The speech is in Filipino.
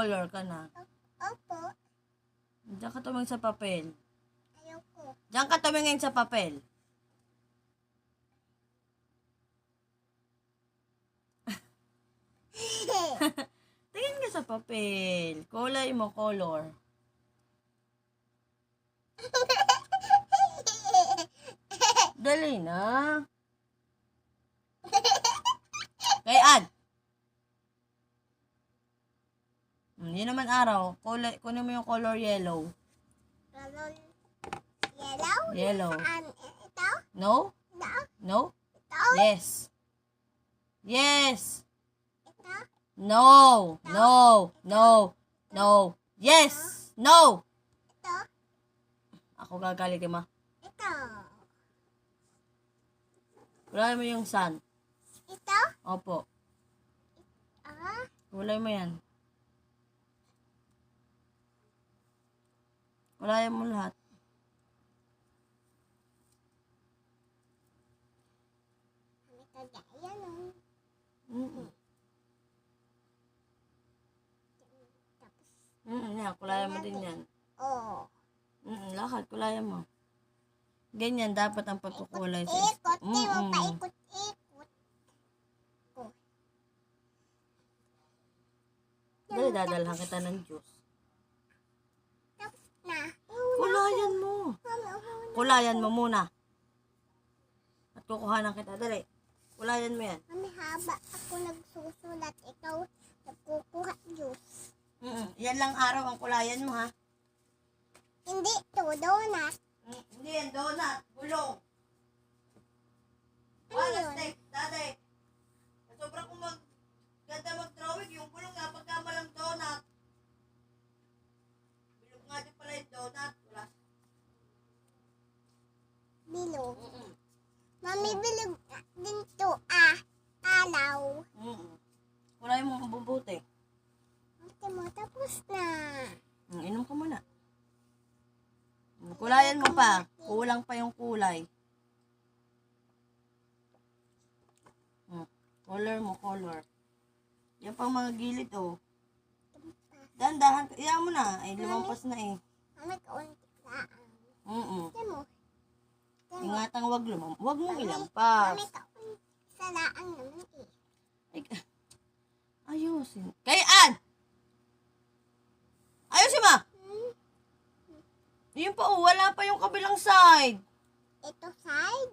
color ka na. Opo. Diyan ka tumingin sa papel. Ayoko. Diyan ka tumingin sa papel. Tingin ka sa papel. Kulay mo, color. Dali na. Kayan. Hindi naman araw. Kulay, kunin mo yung color yellow. Color yellow? Yellow. Ito? No? Ito? No? Ito? Yes. Yes. Ito? No. No. No. No. Yes. No. Ito? Ako gagalitin mo. Ito? Kulay mo yung sun. Ito? Opo. Ah? Kulay mo yan. Kulayan mo lahat. Ito yan oh. Mm-mm. Tapos, Yan. Kulayan mo din yan. oh. Lahat. Kulayan mo. Ganyan dapat ang pagkukulay sa Ikot. Di mo pa ikot-ikot. Dali, dadalhan kita ng juice. Tapos na. Kulayan mo. Kulayan mo muna. At kukuhanan kita. Dali. Kulayan mo yan. Mami, haba ako nagsusulat. Ikaw, nagkukuha juice. Yan lang araw ang kulayan mo, ha? Hindi to, donut. Hindi yan, donut. Gulong. Ano yun? Steak. Dati. Sobrang kung ganda mag-drawing, yung gulong nga, pagkamalang donut. Bilog nga din pala yung donut. Wala. Bilog. Mami, bilog din to, alaw. Kulayan mo ang bubuti. Ate mo, tapos na. Inom ka muna. Kulayan mo pa. Kulang pa yung kulay. Color mo, color. Yan pang mga gilid, oh. Dahan-dahan. Iyan mo na. Ay, lumampas na eh. Mami, kaunti lang. Ate mo. Ingatang wag lumam. Wag mong ilampas. Mami, kaunti sa laan naman eh. Ay, ayusin. Kayan! Ayusin mo! Yun pa, oh. Wala pa yung kabilang side. Ito side.